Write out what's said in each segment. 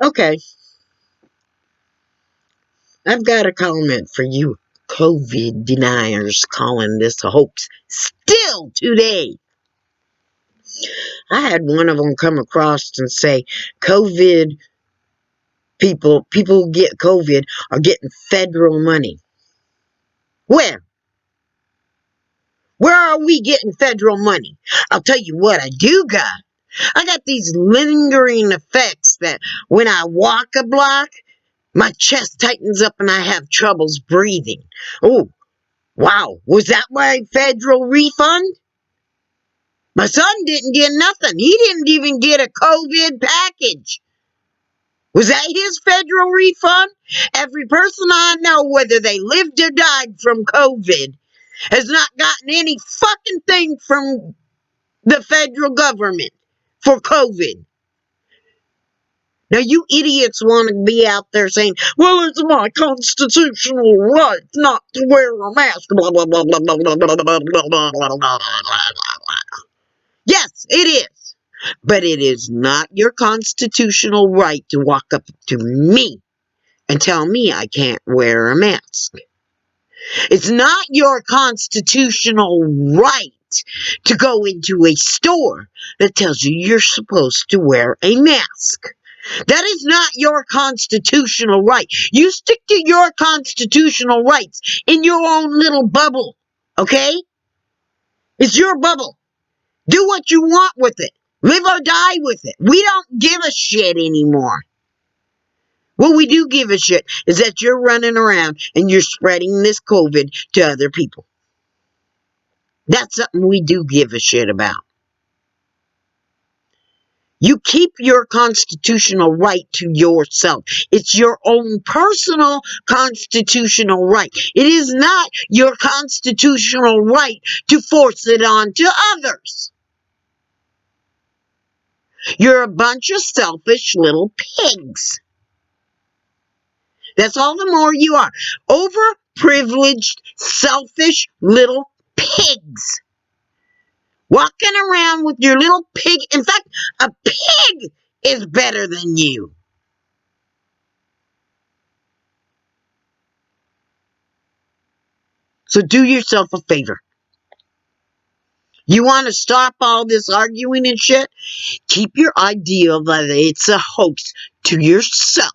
Okay, I've got a comment for you COVID deniers calling this a hoax. Still today, I had one of them come across and say, COVID people who get COVID are getting federal money. Where? Where are we getting federal money? I'll tell you what I do got. I got these lingering effects that when I walk a block, my chest tightens up and I have troubles breathing. Oh, wow. Was that my federal refund? My son didn't get nothing. He didn't even get a COVID package. Was that his federal refund? Every person I know, whether they lived or died from COVID, has not gotten any fucking thing from the federal government for COVID. Now, you idiots want to be out there saying, well, it's my constitutional right not to wear a mask. Blah, blah, blah, blah, blah, blah, blah, blah, blah, blah, blah, blah. Yes, it is. But it is not your constitutional right to walk up to me and tell me I can't wear a mask. It's not your constitutional right to go into a store that tells you you're supposed to wear a mask. That is not your constitutional right. You stick to your constitutional rights in your own little bubble, okay? It's your bubble. Do what you want with it. Live or die with it. We don't give a shit anymore. What we do give a shit is that you're running around and you're spreading this COVID to other people. That's something we do give a shit about. You keep your constitutional right to yourself. It's your own personal constitutional right. It is not your constitutional right to force it on to others. You're a bunch of selfish little pigs. That's all the more you are. Overprivileged, selfish little pigs. Walking around with your little pig. In fact, a pig is better than you. So do yourself a favor. You want to stop all this arguing and shit? Keep your idea that it's a hoax to yourself.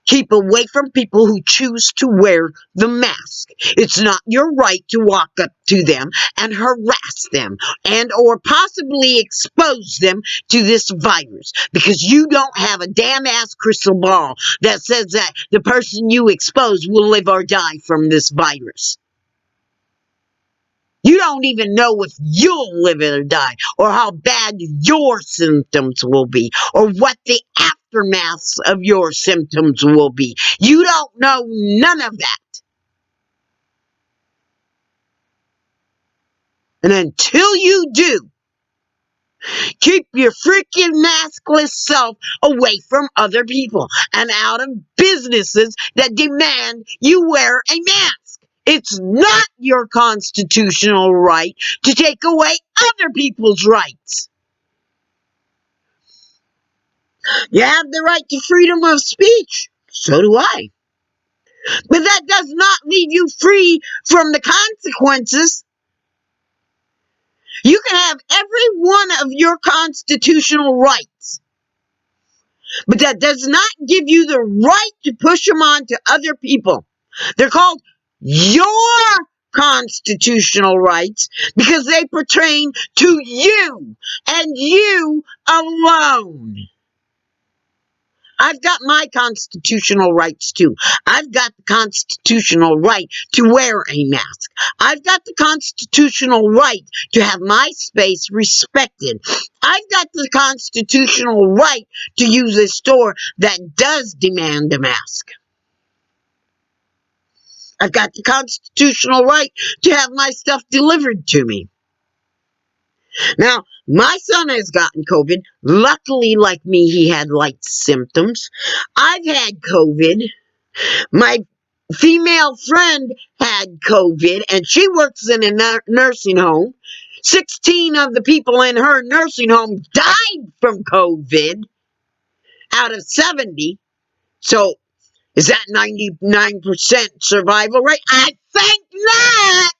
Keep away from people who choose to wear the mask. It's not your right to walk up to them and harass them and or possibly expose them to this virus because you don't have a damn ass crystal ball that says that the person you expose will live or die from this virus. You don't even know if you'll live or die, or how bad your symptoms will be, or what the aftermaths of your symptoms will be. You don't know none of that. And until you do, keep your freaking maskless self away from other people and out of businesses that demand you wear a mask. It's not your constitutional right to take away other people's rights. You have the right to freedom of speech. So do I. But that does not leave you free from the consequences. You can have every one of your constitutional rights, but that does not give you the right to push them on to other people. They're called your constitutional rights because they pertain to you and you alone. I've got my constitutional rights too. I've got the constitutional right to wear a mask. I've got the constitutional right to have my space respected. I've got the constitutional right to use a store that does demand a mask. I've got the constitutional right to have my stuff delivered to me. Now, my son has gotten COVID. Luckily, like me, he had light symptoms. I've had COVID. My female friend had COVID, and she works in a nursing home. 16 of the people in her nursing home died from COVID out of 70. So is that 99% survival rate? I think not.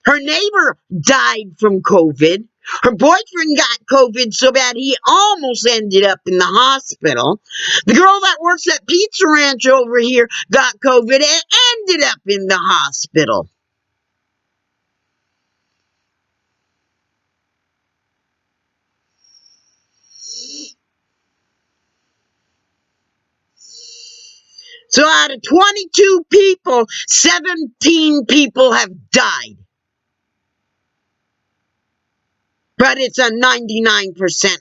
Her neighbor died from COVID. Her boyfriend got COVID so bad he almost ended up in the hospital. The girl that works at Pizza Ranch over here got COVID and ended up in the hospital. So out of 22 people, 17 people have died. But it's a 99%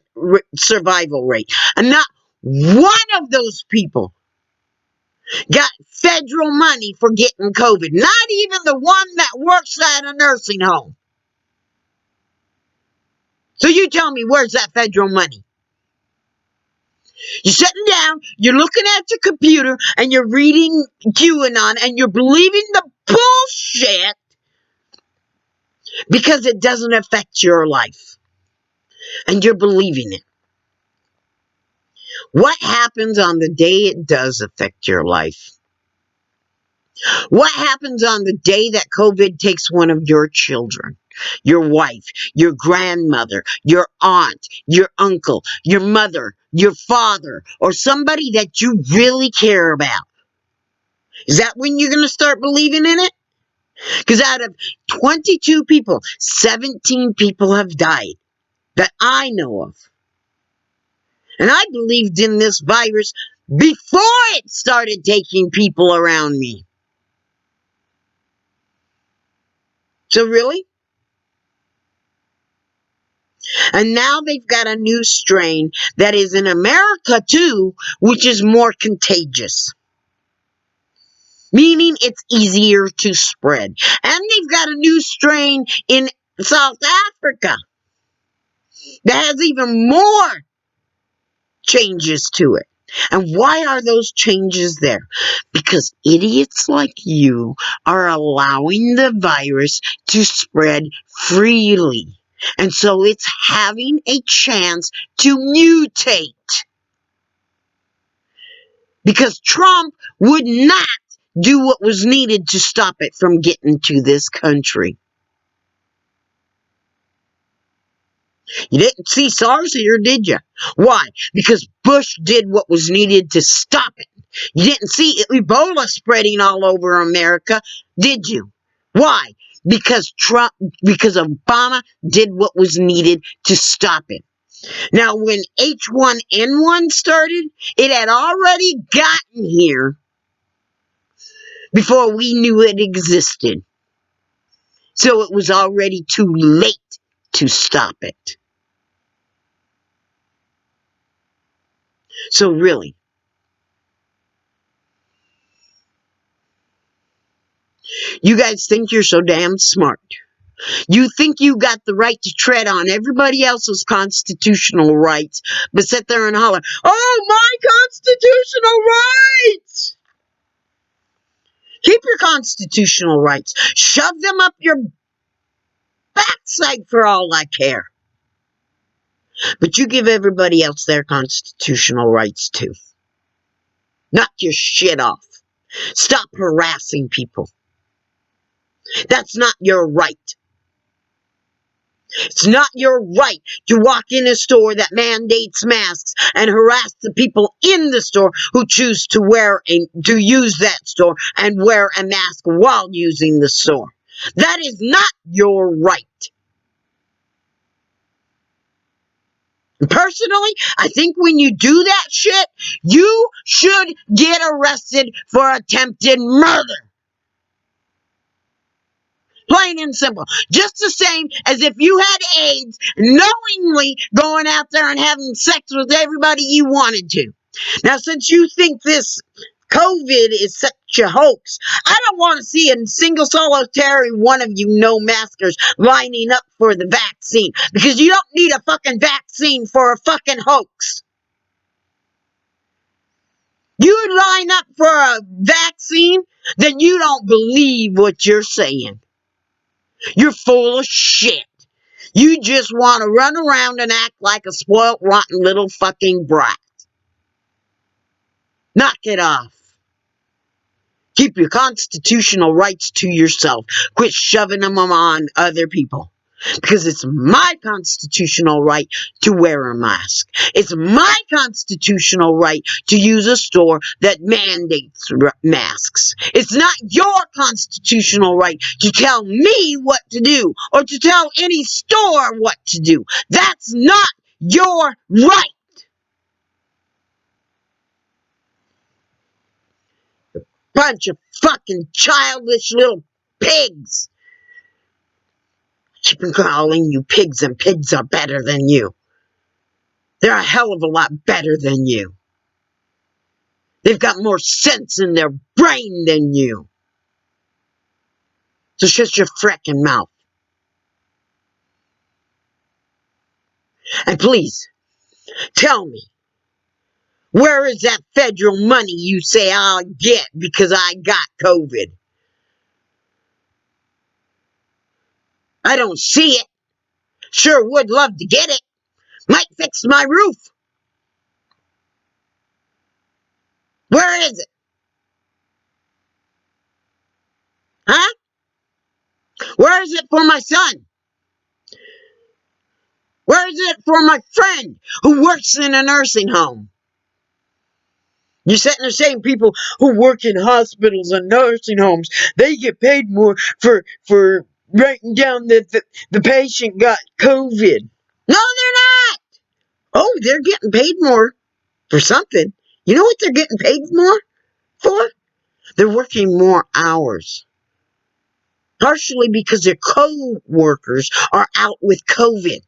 survival rate. And not one of those people got federal money for getting COVID. Not even the one that works at a nursing home. So you tell me, where's that federal money? You're sitting down, you're looking at your computer, and you're reading QAnon, and you're believing the bullshit because it doesn't affect your life. And you're believing it. What happens on the day it does affect your life? What happens on the day that COVID takes one of your children, your wife, your grandmother, your aunt, your uncle, your mother, your father, or somebody that you really care about? Is that when you're going to start believing in it? Because out of 22 people, 17 people have died that I know of. And I believed in this virus before it started taking people around me. So really? And now they've got a new strain that is in America too, which is more contagious. Meaning it's easier to spread. And they've got a new strain in South Africa that has even more changes to it. And why are those changes there? Because idiots like you are allowing the virus to spread freely. And so it's having a chance to mutate. Because Trump would not do what was needed to stop it from getting to this country. You didn't see SARS here, did you? Why? Because Bush did what was needed to stop it. You didn't see Ebola spreading all over America, did you? Why? Because Obama did what was needed to stop it. Now, when H1N1 started, it had already gotten here before we knew it existed. So it was already too late to stop it. So really, you guys think you're so damn smart. You think you got the right to tread on everybody else's constitutional rights, but sit there and holler, "Oh, my constitutional rights!" Keep your constitutional rights. Shove them up your backside for all I care. But you give everybody else their constitutional rights too. Knock your shit off. Stop harassing people. That's not your right. It's not your right to walk in a store that mandates masks and harass the people in the store who choose to use that store and wear a mask while using the store. That is not your right. Personally, I think when you do that shit, you should get arrested for attempted murder. Plain and simple. Just the same as if you had AIDS, knowingly going out there and having sex with everybody you wanted to. Now, since you think this COVID is such a hoax, I don't want to see a single solitary one of you no-maskers lining up for the vaccine. Because you don't need a fucking vaccine for a fucking hoax. You line up for a vaccine, then you don't believe what you're saying. You're full of shit. You just want to run around and act like a spoiled, rotten little fucking brat. Knock it off. Keep your constitutional rights to yourself. Quit shoving them on other people. Because it's my constitutional right to wear a mask. It's my constitutional right to use a store that mandates masks. It's not your constitutional right to tell me what to do or to tell any store what to do. That's not your right. Bunch of fucking childish little pigs. Keep calling you pigs, and pigs are better than you. They're a hell of a lot better than you. They've got more sense in their brain than you. So shut your frickin' mouth. And please, tell me, where is that federal money you say I'll get because I got COVID? I don't see it. Sure would love to get it. Might fix my roof. Where is it? Huh? Where is it for my son? Where is it for my friend who works in a nursing home? You're sitting there saying people who work in hospitals and nursing homes, they get paid more for writing down that the patient got COVID. No, they're not. Oh, they're getting paid more for something. You know what they're getting paid more for? They're working more hours. Partially because their co-workers are out with COVID.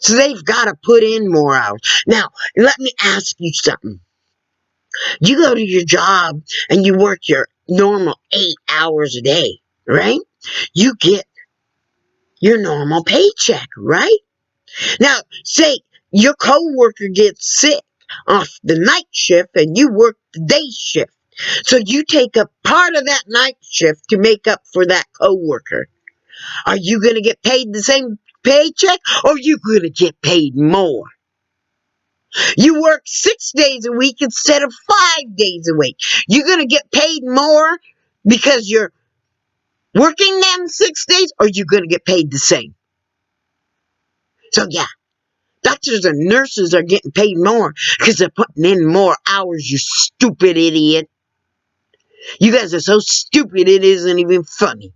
So they've got to put in more hours. Now, let me ask you something. You go to your job and you work your normal 8 hours a day, right? You get your normal paycheck, right? Now, say your coworker gets sick off the night shift and you work the day shift. So you take up part of that night shift to make up for that coworker. Are you going to get paid the same paycheck or are you going to get paid more? You work 6 days a week instead of 5 days a week. You're going to get paid more because you're working them 6 days, or you're going to get paid the same. So yeah, doctors and nurses are getting paid more because they're putting in more hours, you stupid idiot. You guys are so stupid it isn't even funny.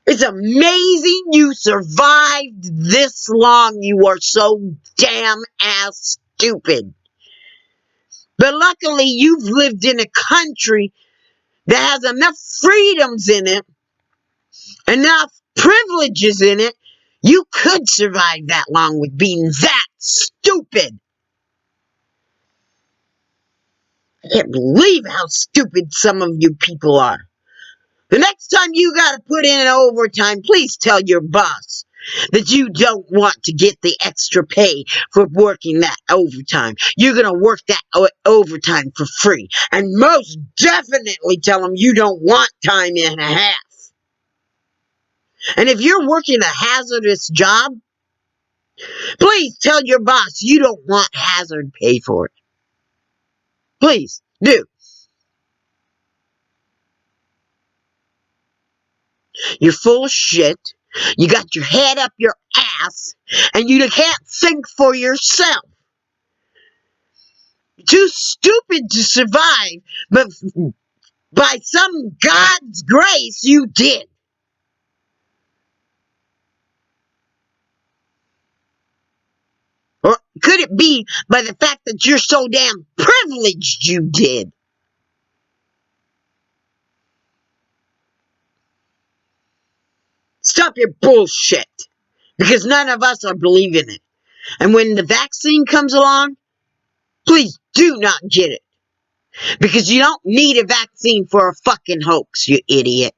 It's amazing you survived this long. You are so damn ass stupid. But luckily, you've lived in a country that has enough freedoms in it, enough privileges in it, you could survive that long with being that stupid. I can't believe how stupid some of you people are. The next time you gotta put in overtime, please tell your boss that you don't want to get the extra pay for working that overtime. You're going to work that overtime for free. And most definitely tell them you don't want time and a half. And if you're working a hazardous job, please tell your boss you don't want hazard pay for it. Please do. You're full of shit. You got your head up your ass, and you can't think for yourself. You're too stupid to survive, but by some God's grace, you did. Or could it be by the fact that you're so damn privileged you did? Stop your bullshit, because none of us are believing it. And when the vaccine comes along, please do not get it. Because you don't need a vaccine for a fucking hoax, you idiot.